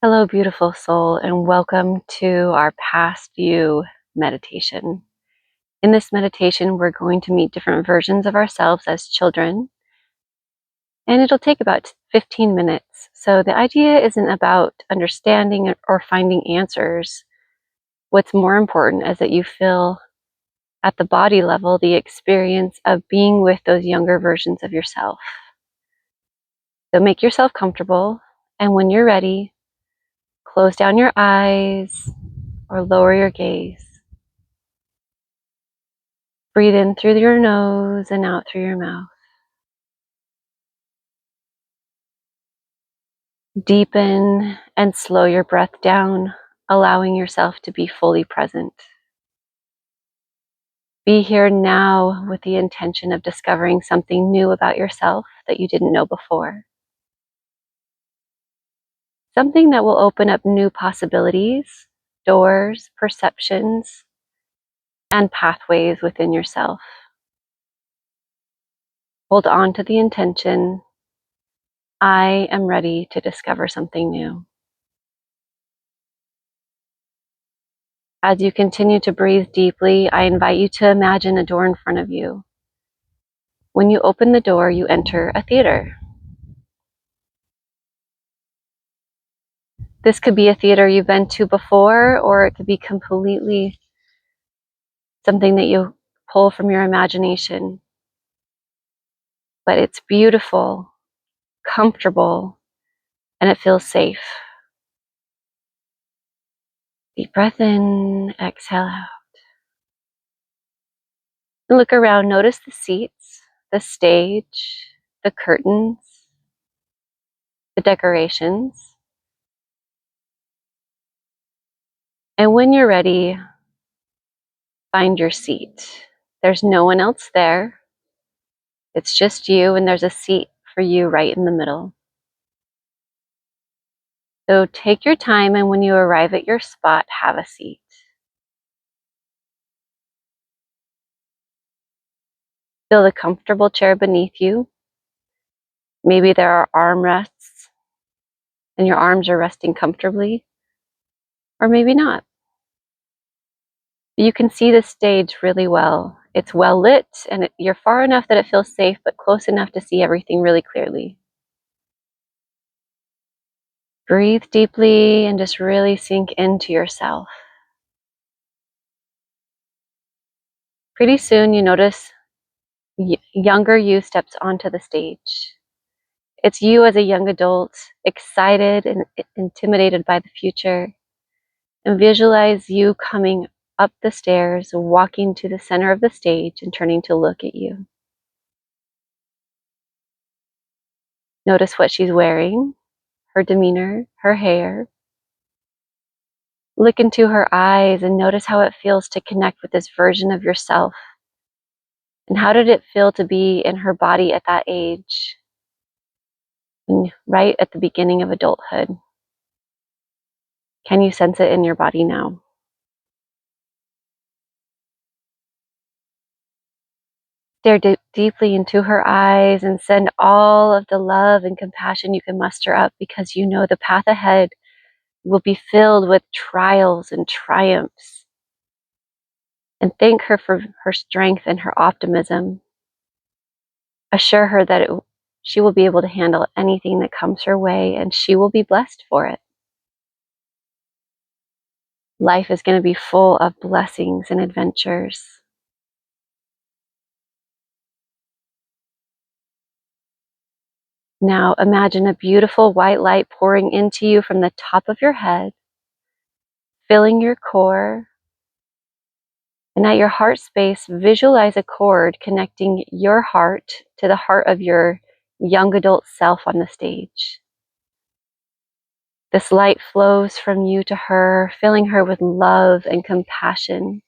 Hello, beautiful soul, and welcome to our past you meditation. In this meditation, we're going to meet different versions of ourselves as children, and it'll take about 15 minutes. So the idea isn't about understanding or finding answers. What's more important is that you feel at the body level the experience of being with those younger versions of yourself. So make yourself comfortable, and when you're ready, close down your eyes or lower your gaze. Breathe in through your nose and out through your mouth. Deepen and slow your breath down, allowing yourself to be fully present. Be here now with the intention of discovering something new about yourself that you didn't know before. Something that will open up new possibilities, doors, perceptions, and pathways within yourself. Hold on to the intention. I am ready to discover something new. As you continue to breathe deeply, I invite you to imagine a door in front of you. When you open the door, you enter a theater. This could be a theater you've been to before, or it could be completely something that you pull from your imagination. But it's beautiful, comfortable, and it feels safe. Deep breath in, exhale out. And look around, notice the seats, the stage, the curtains, the decorations. And when you're ready, find your seat. There's no one else there. It's just you, and there's a seat for you right in the middle. So take your time, and when you arrive at your spot, have a seat. Feel the comfortable chair beneath you. Maybe there are armrests and your arms are resting comfortably, or maybe not. You can see the stage really well. It's well lit, and you're far enough that it feels safe, but close enough to see everything really clearly. Breathe deeply and just really sink into yourself. Pretty soon you notice younger you steps onto the stage. It's you as a young adult, excited and intimidated by the future. And visualize you coming up the stairs, walking to the center of the stage and turning to look at you. Notice what she's wearing, her demeanor, her hair. Look into her eyes and notice how it feels to connect with this version of yourself. And how did it feel to be in her body at that age? And right at the beginning of adulthood. Can you sense it in your body now? Stare deeply into her eyes and send all of the love and compassion you can muster up, because you know the path ahead will be filled with trials and triumphs. And thank her for her strength and her optimism. Assure her that she will be able to handle anything that comes her way, and she will be blessed for it. Life is going to be full of blessings and adventures. Now imagine a beautiful white light pouring into you from the top of your head, filling your core. And at your heart space, visualize a cord connecting your heart to the heart of your young adult self on the stage. This light flows from you to her, filling her with love and compassion.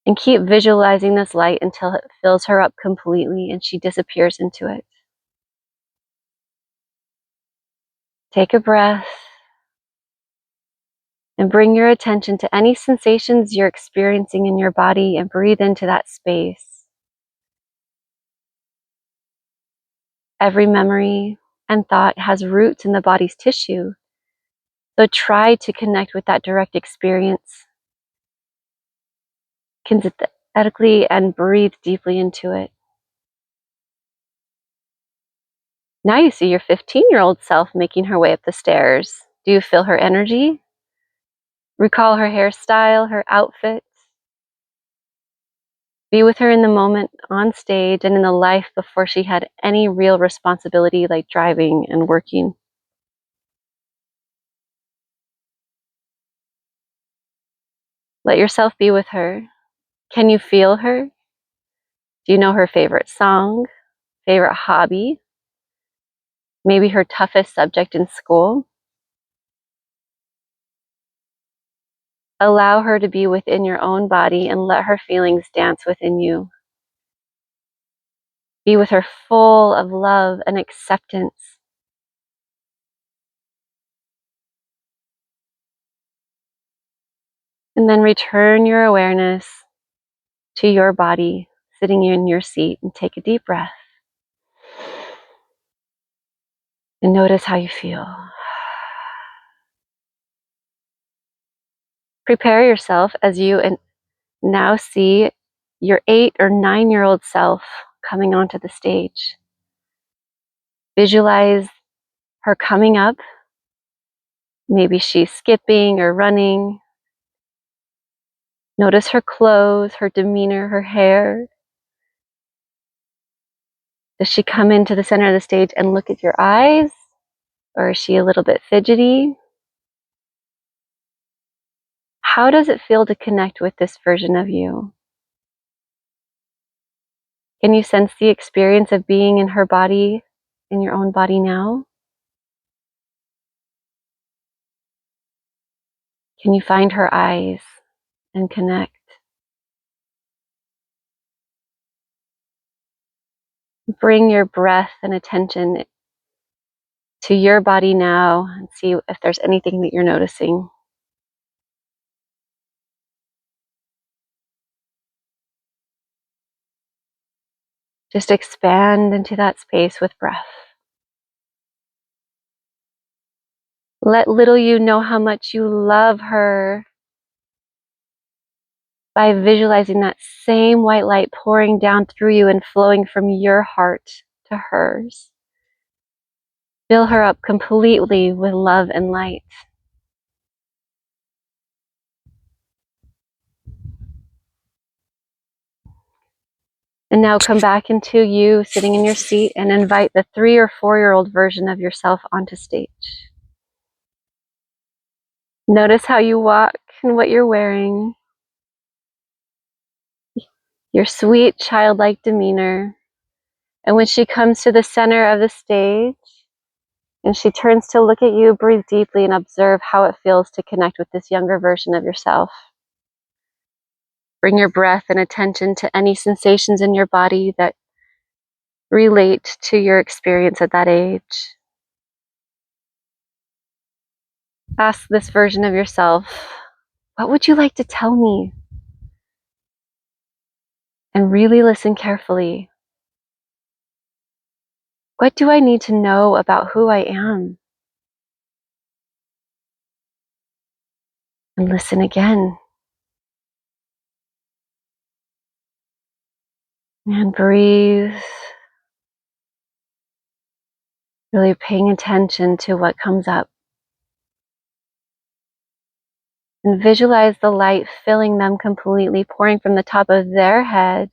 And keep visualizing this light until it fills her up completely and she disappears into it. Take a breath and bring your attention to any sensations you're experiencing in your body and breathe into that space. Every memory and thought has roots in the body's tissue, So try to connect with that direct experience kinesthetically and breathe deeply into it. Now you see your 15-year-old self making her way up the stairs. Do you feel her energy? Recall her hairstyle, her outfit. Be with her in the moment on stage and in the life before she had any real responsibility like driving and working. Let yourself be with her. Can you feel her? Do you know her favorite song, favorite hobby, maybe her toughest subject in school? Allow her to be within your own body and let her feelings dance within you. Be with her full of love and acceptance. And then return your awareness to your body, sitting in your seat, and take a deep breath. And notice how you feel. Prepare yourself as you now see your 8 or 9-year-old self coming onto the stage. Visualize her coming up. Maybe she's skipping or running. Notice her clothes, her demeanor, her hair. Does she come into the center of the stage and look at your eyes? Or is she a little bit fidgety? How does it feel to connect with this version of you? Can you sense the experience of being in her body, in your own body now? Can you find her eyes and connect? Bring your breath and attention to your body now and see if there's anything that you're noticing. Just expand into that space with breath. Let little you know how much you love her by visualizing that same white light pouring down through you and flowing from your heart to hers. Fill her up completely with love and light. And now come back into you sitting in your seat and invite the 3 or 4-year-old version of yourself onto stage. Notice how you walk and what you're wearing, your sweet childlike demeanor. And when she comes to the center of the stage and she turns to look at you, breathe deeply and observe how it feels to connect with this younger version of yourself. Bring your breath and attention to any sensations in your body that relate to your experience at that age. Ask this version of yourself, what would you like to tell me? And really listen carefully. What do I need to know about who I am? And listen again. And breathe. Really paying attention to what comes up. And visualize the light filling them completely, pouring from the top of their head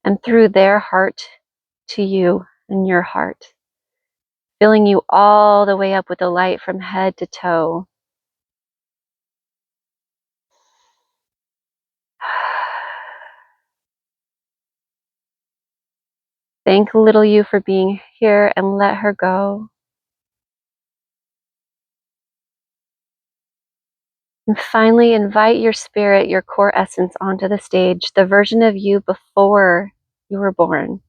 and through their heart to you and your heart. Filling you all the way up with the light from head to toe. Thank little you for being here and let her go. And finally, invite your spirit, your core essence onto the stage, the version of you before you were born.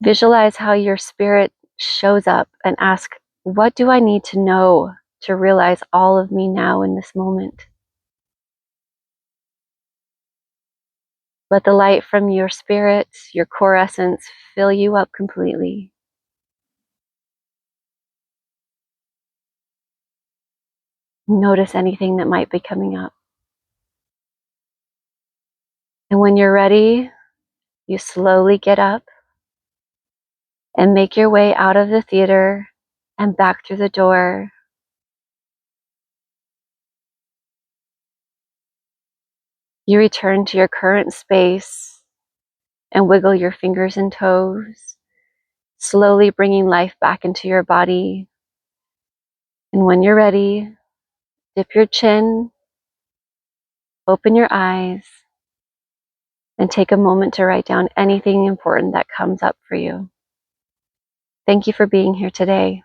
Visualize how your spirit shows up and ask, what do I need to know to realize all of me now in this moment? Let the light from your spirit, your core essence, fill you up completely. Notice anything that might be coming up. And when you're ready, you slowly get up and make your way out of the theater and back through the door. You return to your current space and wiggle your fingers and toes, slowly bringing life back into your body. And when you're ready, dip your chin, open your eyes, and take a moment to write down anything important that comes up for you. Thank you for being here today.